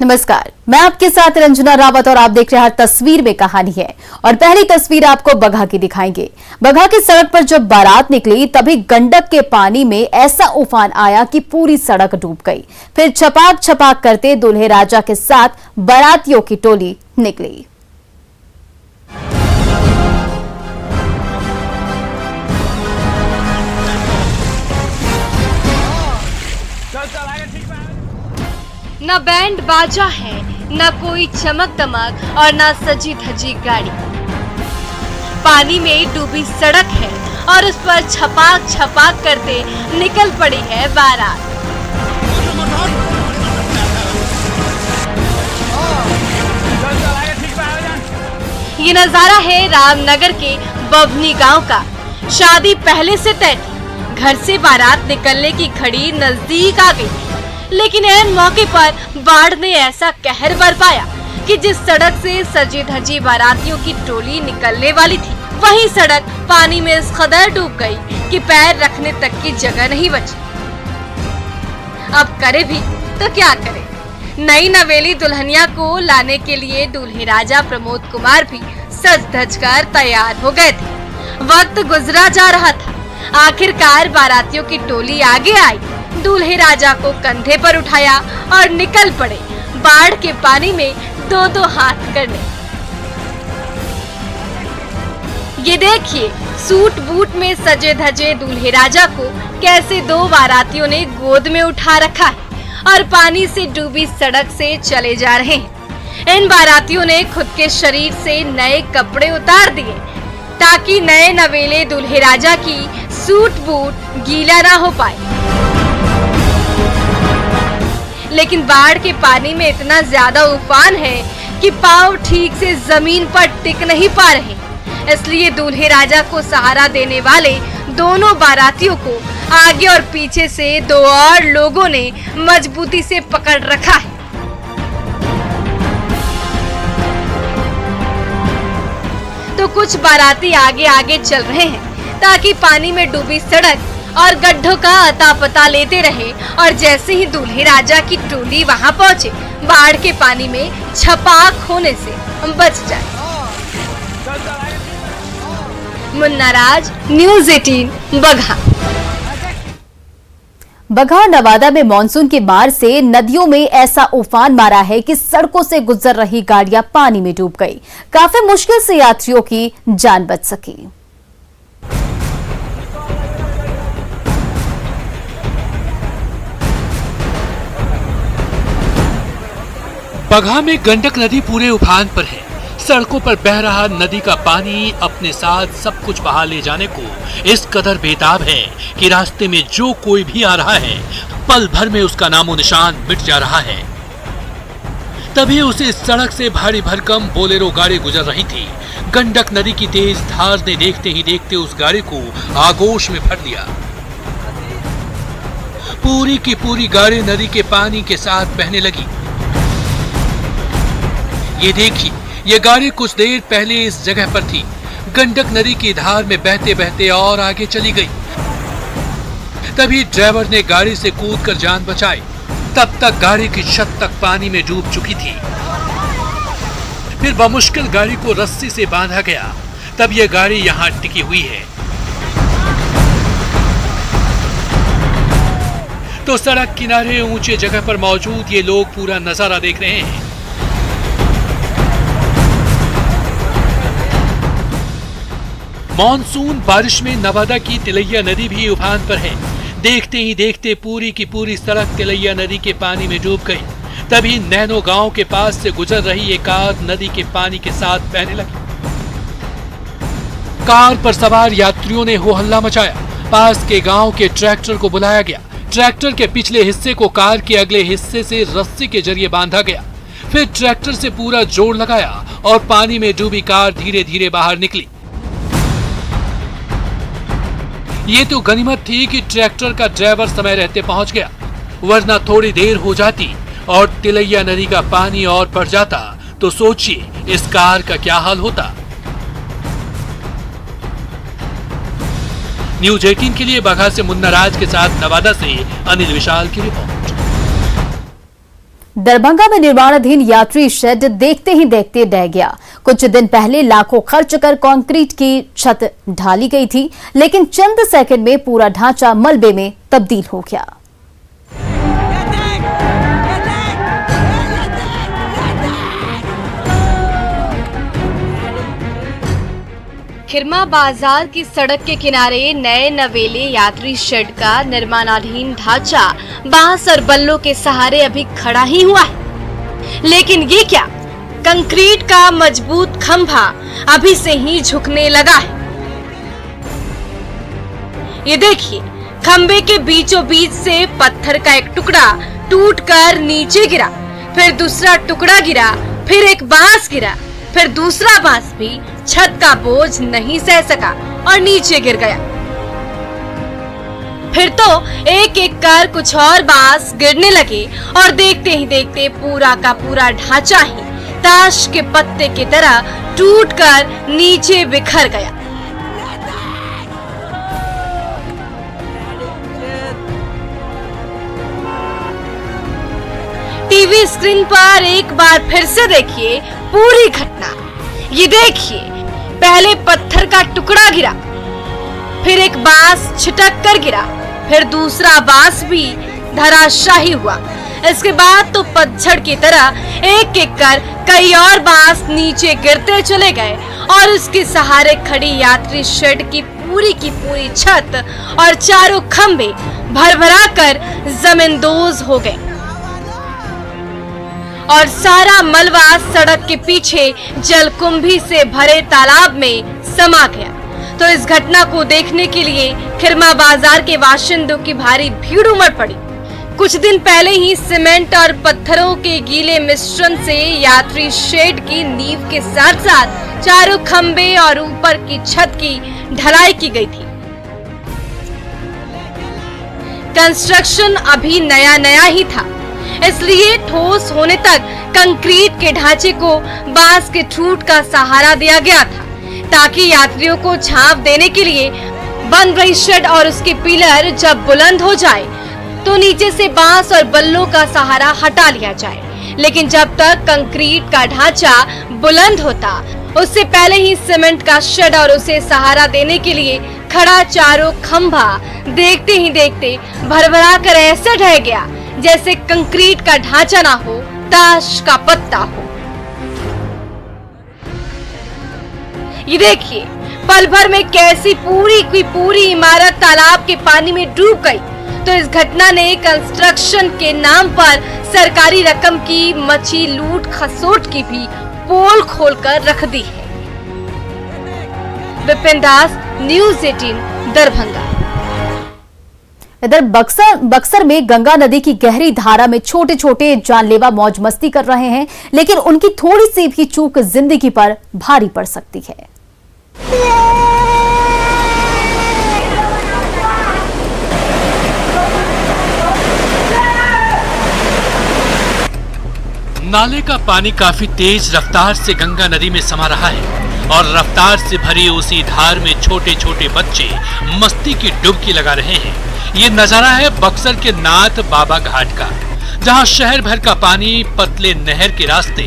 नमस्कार, मैं आपके साथ रंजना रावत और आप देख रहे हैं हर तस्वीर में कहानी है। और पहली तस्वीर आपको बगहा की दिखाएंगे। बगहा की सड़क पर जब बारात निकली तभी गंडक के पानी में ऐसा उफान आया कि पूरी सड़क डूब गई। फिर छपाक छपाक करते दूल्हे राजा के साथ बारातियों की टोली निकली। न बैंड बाजा है, न कोई चमक दमक और न सजी धजी गाड़ी। पानी में डूबी सड़क है और उस पर छपाक छपाक करते निकल पड़ी है बारात। ये नजारा है रामनगर के बभनी गांव का। शादी पहले से तय थी, घर से बारात निकलने की घड़ी नजदीक आ गई, लेकिन ऐन मौके पर बाढ़ ने ऐसा कहर बरपाया कि जिस सड़क से सजी धजी बारातियों की टोली निकलने वाली थी, वही सड़क पानी में इस कदर डूब गई कि पैर रखने तक की जगह नहीं बची। अब करे भी तो क्या करे। नई नवेली दुल्हनिया को लाने के लिए दूल्हे राजा प्रमोद कुमार भी सज धज कर तैयार हो गए थे। वक्त गुजरा जा रहा था, आखिरकार बारातियों की टोली आगे आई, दूल्हे राजा को कंधे पर उठाया और निकल पड़े बाढ़ के पानी में दो दो हाथ करने। ये देखिए, सूट बूट में सजे धजे दूल्हे राजा को कैसे दो बारातियों ने गोद में उठा रखा है और पानी से डूबी सड़क से चले जा रहे हैं। इन बारातियों ने खुद के शरीर से नए कपड़े उतार दिए ताकि नए नवेले दूल्हे राजा की सूट बूट गीला ना हो पाए। लेकिन बाढ़ के पानी में इतना ज्यादा उफान है कि पांव ठीक से जमीन पर टिक नहीं पा रहे। इसलिए दूल्हे राजा को सहारा देने वाले दोनों बारातियों को आगे और पीछे से दो और लोगों ने मजबूती से पकड़ रखा है। तो कुछ बाराती आगे आगे चल रहे हैं ताकि पानी में डूबी सड़क और गड्ढों का अता पता लेते रहे, और जैसे ही दूल्हे राजा की टोली वहां पहुंचे, बाढ़ के पानी में छपाक होने से बच जाए। मुन्ना राज, न्यूज़ 18, बगहा। बगहा नवादा में मानसून की मार से नदियों में ऐसा उफान मारा है कि सड़कों से गुजर रही गाड़ियां पानी में डूब गई। काफी मुश्किल से यात्रियों की जान बच सकी। बगहा में गंडक नदी पूरे उफान पर है। सड़कों पर बह रहा नदी का पानी अपने साथ सब कुछ बहा ले जाने को इस कदर बेताब है कि रास्ते में जो कोई भी आ रहा है, पल भर में उसका नामो निशान मिट जा रहा है। तभी उसे सड़क से भारी भरकम बोलेरो गाड़ी गुजर रही थी। गंडक नदी की तेज धार ने देखते ही देखते उस गाड़ी को आगोश में भर लिया। पूरी की पूरी गाड़ी नदी के पानी के साथ बहने लगी। ये देखिए, ये गाड़ी कुछ देर पहले इस जगह पर थी। गंडक नदी की धार में बहते बहते और आगे चली गई। तभी ड्राइवर ने गाड़ी से कूदकर जान बचाई। तब तक गाड़ी की छत तक पानी में डूब चुकी थी। फिर बमुश्किल गाड़ी को रस्सी से बांधा गया। तब यह गाड़ी यहाँ टिकी हुई है। तो सड़क किनारे ऊंचे जगह पर मौजूद ये लोग पूरा नजारा देख रहे हैं। मॉनसून बारिश में नवादा की तिलैया नदी भी उफान पर है। देखते ही देखते पूरी की पूरी सड़क तिलैया नदी के पानी में डूब गई। तभी नैनो गांव के पास से गुजर रही एक कार नदी के पानी के साथ बहने लगी। कार पर सवार यात्रियों ने हो हल्ला मचाया। पास के गांव के ट्रैक्टर को बुलाया गया। ट्रैक्टर के पिछले हिस्से को कार के अगले हिस्से से रस्सी के जरिए बांधा गया। फिर ट्रैक्टर से पूरा जोर लगाया और पानी में डूबी कार धीरे धीरे बाहर निकली। ये तो गनीमत थी कि ट्रैक्टर का ड्राइवर समय रहते पहुंच गया, वरना थोड़ी देर हो जाती और तिलैया नदी का पानी और बढ़ जाता तो सोचिए इस कार का क्या हाल होता। न्यूज़ 18 के लिए बगहा से मुन्ना राज के साथ नवादा से अनिल विशाल की रिपोर्ट। दरभंगा में निर्माणाधीन यात्री शेड देखते ही देखते ढह गया। कुछ दिन पहले लाखों खर्च कर कंक्रीट की छत ढाली गई थी, लेकिन चंद सेकंड में पूरा ढांचा मलबे में तब्दील हो गया। खिरमा बाजार की सड़क के किनारे नए नवेले यात्री शेड का निर्माणाधीन ढांचा बांस और बल्लों के सहारे अभी खड़ा ही हुआ है, लेकिन ये क्या, कंक्रीट का मजबूत खंभा अभी से ही झुकने लगा है। ये देखिए, खंभे के बीचों बीच से पत्थर का एक टुकड़ा टूटकर नीचे गिरा, फिर दूसरा टुकड़ा गिरा, फिर एक बांस गिरा, फिर दूसरा बांस भी छत का बोझ नहीं सह सका और नीचे गिर गया। फिर तो एक एक कर कुछ और बांस गिरने लगे और देखते ही देखते पूरा का पूरा ढांचा ही ताश के पत्ते की तरह टूटकर नीचे बिखर गया। टीवी स्क्रीन पर एक बार फिर से देखिए पूरी घटना। ये देखिए, पहले पत्थर का टुकड़ा गिरा, फिर एक बांस छिटक कर गिरा, फिर दूसरा बांस भी धराशायी हुआ। इसके बाद तो पतझड़ की तरह एक एक कर कई और बांस नीचे गिरते चले गए और उसके सहारे खड़ी यात्री शेड की पूरी छत और चारों खंभे भरभरा कर जमींदोज हो गए और सारा मलबा सड़क के पीछे जलकुंभी से भरे तालाब में समा गया। तो इस घटना को देखने के लिए खिरमा बाजार के बाशिंदों की भारी भीड़ उमड़ पड़ी। कुछ दिन पहले ही सीमेंट और पत्थरों के गीले मिश्रण से यात्री शेड की नींव के साथ साथ चारों खंबे और ऊपर की छत की ढलाई की गई थी। कंस्ट्रक्शन अभी नया ही था, इसलिए ठोस होने तक कंक्रीट के ढांचे को बांस के ठूंठ का सहारा दिया गया था, ताकि यात्रियों को छांव देने के लिए बन रही शेड और उसके पिलर जब बुलंद हो जाए तो नीचे से बांस और बल्लों का सहारा हटा लिया जाए। लेकिन जब तक कंक्रीट का ढांचा बुलंद होता, उससे पहले ही सीमेंट का शेड और उसे सहारा देने के लिए खड़ा चारों खंभा देखते ही देखते भरभरा कर ऐसा ढह गया जैसे कंक्रीट का ढांचा ना हो, ताश का पत्ता हो। ये देखिए, पल भर में कैसी पूरी की पूरी इमारत तालाब के पानी में डूब गई। तो इस घटना ने कंस्ट्रक्शन के नाम पर सरकारी रकम की मची लूट खसोट की भी पोल खोलकर रख दी है। विपिन दास, न्यूज़ 18 दरभंगा। इधर बक्सर में गंगा नदी की गहरी धारा में छोटे छोटे जानलेवा मौज मस्ती कर रहे हैं, लेकिन उनकी थोड़ी सी भी चूक जिंदगी पर भारी पड़ सकती है। नाले का पानी काफी तेज रफ्तार से गंगा नदी में समा रहा है और रफ्तार से भरी उसी धार में छोटे छोटे बच्चे मस्ती की डुबकी लगा रहे हैं। ये नजारा है बक्सर के नाथ बाबा घाट का, जहां शहर भर का पानी पतले नहर के रास्ते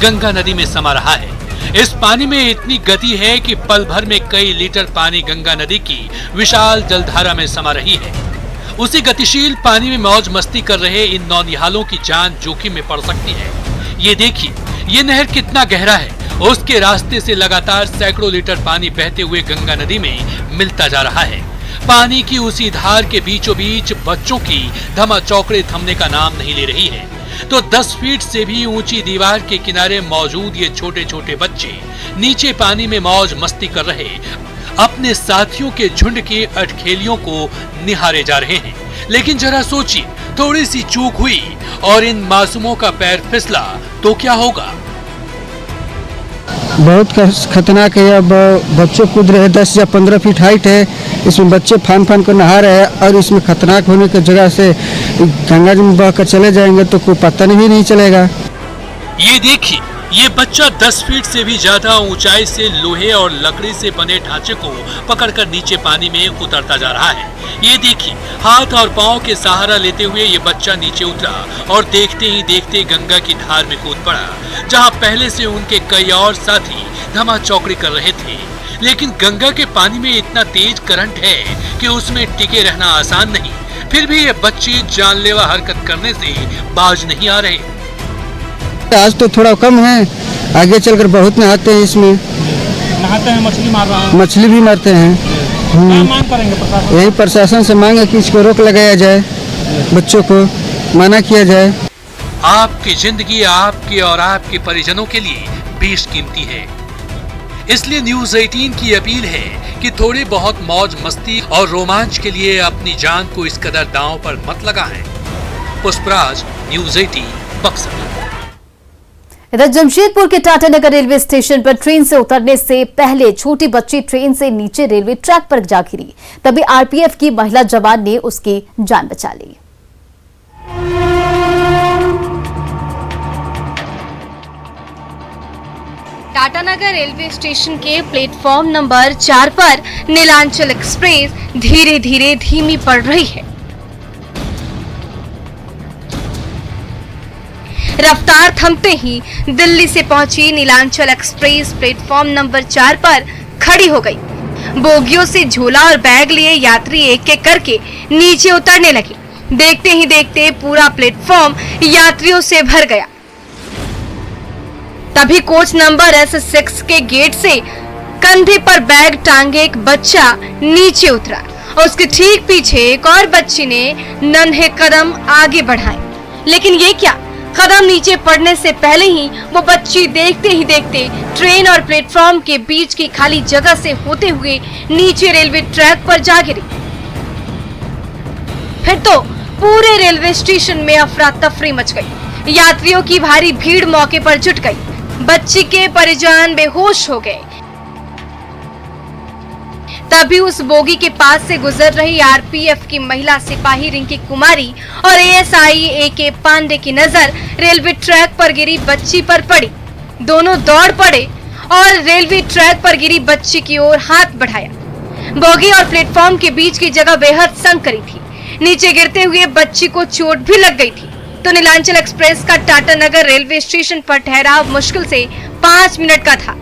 गंगा नदी में समा रहा है। इस पानी में इतनी गति है कि पल भर में कई लीटर पानी गंगा नदी की विशाल जलधारा में समा रही है। उसी गतिशील पानी में मौज मस्ती कर रहे इन नौनिहालों की जान जोखिम में पड़ सकती है। ये देखिए, ये नहर कितना गहरा है। उसके रास्ते से लगातार सैकड़ों लीटर पानी बहते हुए गंगा नदी में मिलता जा रहा है। पानी की उसी धार के बीचों बीच बच्चों की धमा चौकड़े थमने का नाम नहीं ले रही है। तो 10 फीट से भी ऊंची दीवार के किनारे मौजूद ये छोटे छोटे बच्चे नीचे पानी में मौज मस्ती कर रहे अपने साथियों के झुंड की अटखेलियों को निहारे जा रहे हैं। लेकिन जरा सोचिए, थोड़ी सी चूक हुई और इन मासूमों का पैर फिसला तो क्या होगा। बहुत खतरनाक है। अब बच्चे कूद रहे हैं, 10 या 15 फीट हाइट है। इसमें बच्चे फान कर नहा रहे हैं और इसमें खतरनाक होने की जगह से गंगा जी में बहकर चले जाएंगे तो कोई पता नहीं चलेगा। ये देखिए, ये बच्चा 10 फीट से भी ज्यादा ऊंचाई से लोहे और लकड़ी से बने ढांचे को पकड़कर नीचे पानी में उतरता जा रहा है। ये देखिए, हाथ और पांव के सहारा लेते हुए ये बच्चा नीचे उतरा और देखते ही देखते गंगा की धार में कूद पड़ा, जहां पहले से उनके कई और साथी धमा चौकड़ी कर रहे थे। लेकिन गंगा के पानी में इतना तेज करंट है कि उसमें टिके रहना आसान नहीं। फिर भी ये बच्चे जानलेवा हरकत करने से बाज नहीं आ रहे। आज तो थोड़ा कम है, आगे चलकर बहुत नहाते हैं इसमें। नहाते हैं, मछली मार रहा है। मछली भी मारते हैं। क्या मांग करेंगे प्रशासन? यही प्रशासन से मांग है कि इसको रोक लगाया जाए, बच्चों को मना किया जाए। आपकी जिंदगी आपके और आपके परिजनों के लिए बेशकीमती है, इसलिए न्यूज 18 की अपील है कि थोड़ी बहुत मौज मस्ती और रोमांच के लिए अपनी जान को इस कदर दांव पर मत लगाएं। पुष्पराज, न्यूज 18 बक्सर। इधर जमशेदपुर के टाटानगर रेलवे स्टेशन पर ट्रेन से उतरने से पहले छोटी बच्ची ट्रेन से नीचे रेलवे ट्रैक पर जा गिरी। तभी आरपीएफ की महिला जवान ने उसकी जान बचा ली। टाटानगर रेलवे स्टेशन के प्लेटफॉर्म नंबर 4 पर नीलांचल एक्सप्रेस धीरे धीरे धीमी पड़ रही है। रफ्तार थमते ही दिल्ली से पहुंची नीलांचल एक्सप्रेस प्लेटफॉर्म नंबर 4 पर खड़ी हो गई। बोगियों से झोला और बैग लिए यात्री एक एक करके नीचे उतरने लगे। देखते ही देखते पूरा प्लेटफॉर्म यात्रियों से भर गया। तभी कोच नंबर S6 के गेट से कंधे पर बैग टांगे एक बच्चा नीचे उतरा और उसके ठीक पीछे एक और बच्ची ने नन्हे कदम आगे बढ़ाए। लेकिन ये क्या, कदम नीचे पड़ने से पहले ही वो बच्ची देखते ही देखते ट्रेन और प्लेटफॉर्म के बीच की खाली जगह से होते हुए नीचे रेलवे ट्रैक पर जा गिरी। फिर तो पूरे रेलवे स्टेशन में अफरा तफरी मच गई। यात्रियों की भारी भीड़ मौके पर जुट गई। बच्ची के परिजन बेहोश हो गए। तभी उस बोगी के पास से गुजर रही आरपीएफ की महिला सिपाही रिंकी कुमारी और एएसआई AK पांडे की नजर रेलवे ट्रैक पर गिरी बच्ची पर पड़ी। दोनों दौड़ पड़े और रेलवे ट्रैक पर गिरी बच्ची की ओर हाथ बढ़ाया। बोगी और प्लेटफॉर्म के बीच की जगह बेहद संकरी थी। नीचे गिरते हुए बच्ची को चोट भी लग गई थी। तो नीलांचल एक्सप्रेस का टाटानगर रेलवे स्टेशन पर ठहराव मुश्किल से 5 मिनट का था।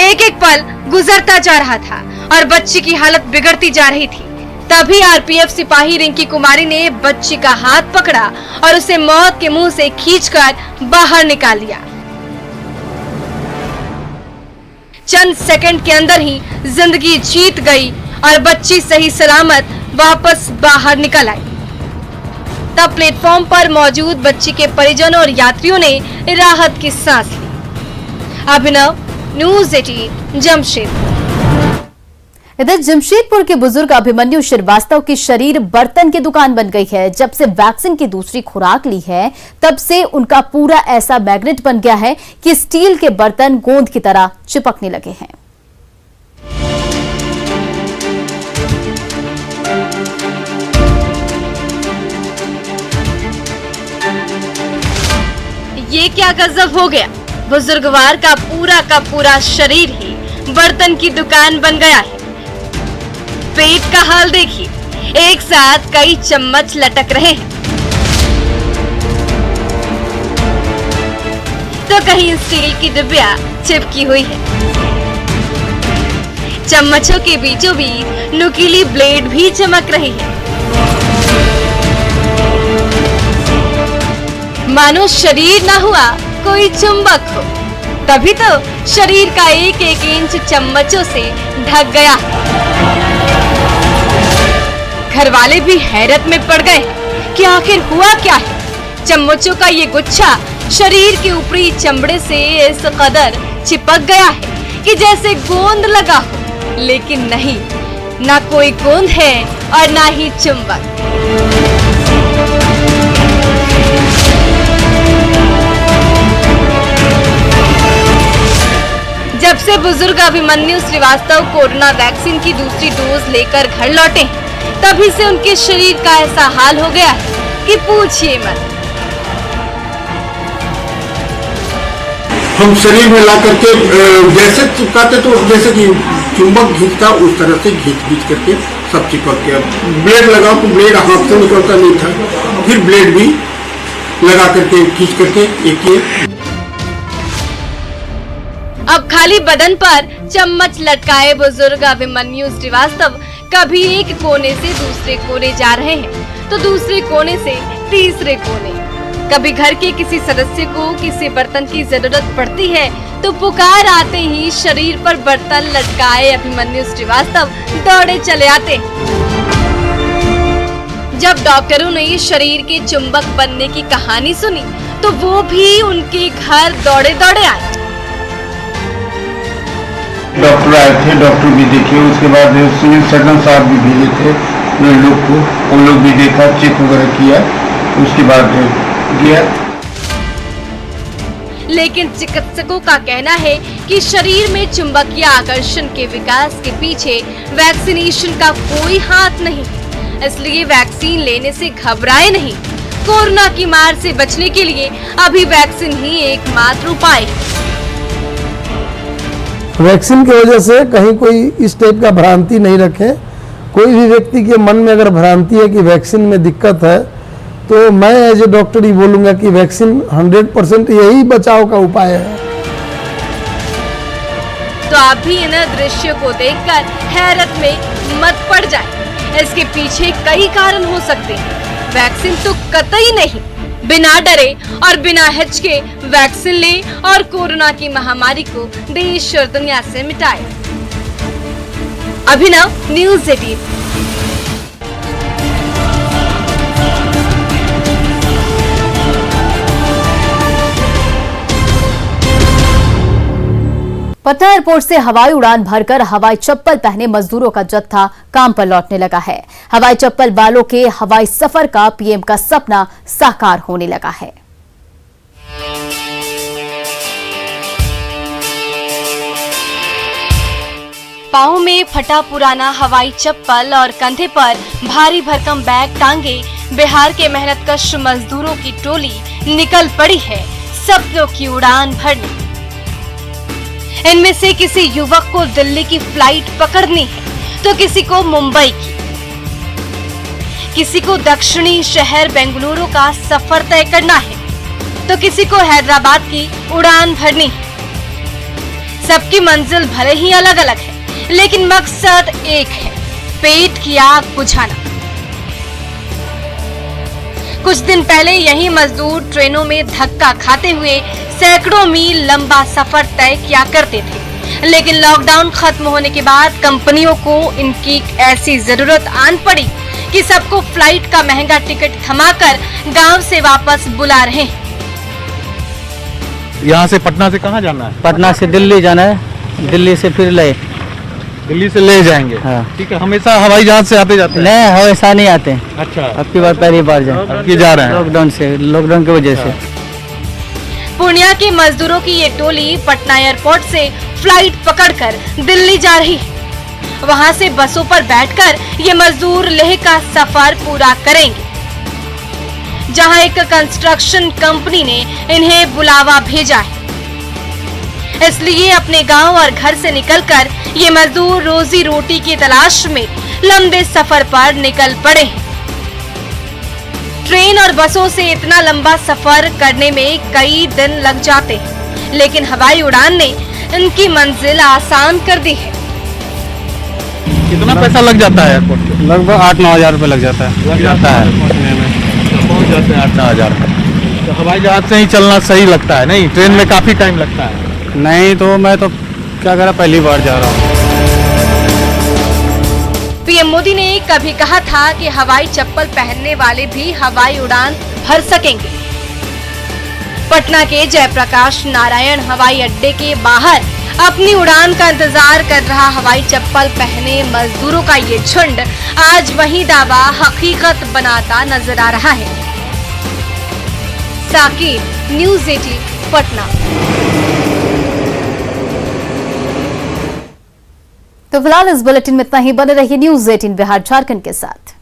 एक एक पल गुजरता जा रहा था और बच्ची की हालत बिगड़ती जा रही थी। तभी आरपीएफ सिपाही रिंकी कुमारी ने बच्ची का हाथ पकड़ा और उसे मौत के मुंह से खींचकर बाहर निकाल लिया। चंद सेकंड के अंदर ही जिंदगी जीत गई और बच्ची सही सलामत वापस बाहर निकल आई। तब प्लेटफॉर्म पर मौजूद बच्ची के परिजनों और यात्रियों ने राहत की सांस ली। अभिनव, न्यूज 18 जमशेदपुर। इधर जमशेदपुर के बुजुर्ग अभिमन्यु श्रीवास्तव की शरीर बर्तन की दुकान बन गई है। जब से वैक्सीन की दूसरी खुराक ली है तब से उनका पूरा ऐसा मैग्नेट बन गया है कि स्टील के बर्तन गोंद की तरह चिपकने लगे हैं। ये क्या गजब हो गया। बुजुर्गवार का पूरा शरीर ही बर्तन की दुकान बन गया है। पेट का हाल देखिए, एक साथ कई चम्मच लटक रहे हैं तो कहीं स्टील की डिब्बिया चिपकी हुई है। चम्मचों के बीचों बीच नुकीली ब्लेड भी चमक रही है। मानो शरीर ना हुआ कोई चुंबक हो। तभी तो शरीर का एक एक इंच चम्मचों से ढक गया। घर वाले भी हैरत में पड़ गए कि आखिर हुआ क्या है। चम्मचों का ये गुच्छा शरीर के ऊपरी चमड़े से इस कदर चिपक गया है कि जैसे गोंद लगा हो, लेकिन नहीं, ना कोई गोंद है और ना ही चुंबक। जब से बुजुर्ग अभिमन्यु श्रीवास्तव कोरोना वैक्सीन की दूसरी डोज लेकर घर लौटे हैं, तभी से उनके शरीर का ऐसा हाल हो गया है कि पूछिए मत। हम शरीर में ला करके जैसे चिपकाते तो जैसे कि चुंबक घींचता उस तरह से घींच करके सब चिपक गया। ब्लेड लगाओ तो ब्लेड हाथ से निकलता नहीं था, फिर ब्लेड भी लगा करके खींच करके एक ये। अब खाली बदन पर चम्मच लटकाए बुजुर्ग अभिमन्यु श्रीवास्तव कभी एक कोने से दूसरे कोने जा रहे हैं तो दूसरे कोने से तीसरे कोने। कभी घर के किसी सदस्य को किसी बर्तन की जरूरत पड़ती है तो पुकार आते ही शरीर पर बर्तन लटकाए अभिमन्यु श्रीवास्तव दौड़े चले आते। जब डॉक्टरों ने शरीर के चुंबक बनने की कहानी सुनी तो वो भी उनके घर दौड़े दौड़े आए। डॉक्टर आए थे, डॉक्टर भी देखे, उसके बाद सिविल सर्जन साहब भी भेजे थे लोग को, उन लोग भी देखा, चेक वगैरह किया, उसके बाद गया। लेकिन चिकित्सकों का कहना है कि शरीर में चुंबकीय आकर्षण के विकास के पीछे वैक्सीनेशन का कोई हाथ नहीं, इसलिए वैक्सीन लेने से घबराए नहीं। कोरोना की मार से बचने के लिए अभी वैक्सीन ही एकमात्र उपाय है। वैक्सीन की वजह से कहीं कोई इस टाइप का भ्रांति नहीं रखे। कोई भी व्यक्ति के मन में अगर भ्रांति है कि वैक्सीन में दिक्कत है तो मैं एज ए डॉक्टर ही बोलूंगा कि वैक्सीन 100% यही बचाव का उपाय है। तो आप भी इन दृश्यों को देखकर हैरत में मत पड़ जाए। इसके पीछे कई कारण हो सकते हैं, वैक्सीन तो कतई नहीं। बिना डरे और बिना हिचके वैक्सीन ले और कोरोना की महामारी को देश और दुनिया से मिटाए। अभिनव, न्यूज़ 18। पटना एयरपोर्ट से हवाई उड़ान भरकर हवाई चप्पल पहने मजदूरों का जत्था काम पर लौटने लगा है। हवाई चप्पल वालों के हवाई सफर का पीएम का सपना साकार होने लगा है। पाँव में फटा पुराना हवाई चप्पल और कंधे पर भारी भरकम बैग टांगे बिहार के मेहनतकश मजदूरों की टोली निकल पड़ी है सपनों की उड़ान भरने। इनमें से किसी युवक को दिल्ली की फ्लाइट पकड़नी है तो किसी को मुंबई की, किसी को दक्षिणी शहर बेंगलुरु का सफर तय करना है तो किसी को हैदराबाद की उड़ान भरनी है। सबकी मंजिल भले ही अलग अलग है लेकिन मकसद एक है, पेट की आग बुझाना। कुछ दिन पहले यही मजदूर ट्रेनों में धक्का खाते हुए सैकड़ों मील लंबा सफर तय किया करते थे, लेकिन लॉकडाउन खत्म होने के बाद कंपनियों को इनकी ऐसी जरूरत आन पड़ी कि सबको फ्लाइट का महंगा टिकट थमाकर गांव से वापस बुला रहे हैं। यहाँ से पटना से कहाँ जाना है? पटना से दिल्ली जाना है, दिल्ली से फिर ले, दिल्ली से ले जाएंगे। हाँ। ठीक है, हमेशा हवाई जहाज से आते जाते हैं? नहीं, हमेशा नहीं आते। अच्छा, अब की बार पहली बार जाए, अब की जा रहे हैं लॉकडाउन की वजह से। पूर्णिया के मजदूरों की ये टोली पटना एयरपोर्ट से फ्लाइट पकड़कर दिल्ली जा रही है। वहां से बसों पर बैठकर ये मजदूर लेह का सफर पूरा करेंगे, जहां एक कंस्ट्रक्शन कंपनी ने इन्हें बुलावा भेजा है। इसलिए अपने गांव और घर से निकलकर ये मजदूर रोजी रोटी की तलाश में लंबे सफर पर निकल पड़े हैं। ट्रेन और बसों से इतना लंबा सफर करने में कई दिन लग जाते हैं, लेकिन हवाई उड़ान ने इनकी मंजिल आसान कर दी है। कितना पैसा लग जाता है एयरपोर्ट पे? लगभग 8-9 हजार रुपये लग जाता है। पहुँच जाते हैं 8-9 हजार। तो हवाई जहाज से ही चलना सही लगता है? नहीं, ट्रेन में काफी टाइम लगता है। नहीं तो मैं तो क्या करा, पहली बार जा रहा हूँ। पीएम मोदी ने कभी कहा था कि हवाई चप्पल पहनने वाले भी हवाई उड़ान भर सकेंगे। पटना के जयप्रकाश नारायण हवाई अड्डे के बाहर अपनी उड़ान का इंतजार कर रहा हवाई चप्पल पहने मजदूरों का ये झुंड आज वही दावा हकीकत बनाता नजर आ रहा है। साकिब, न्यूज़ 18 पटना। तो फिलहाल इस बुलेटिन में इतना ही। बने रहिए न्यूज़ 18 बिहार झारखंड के साथ।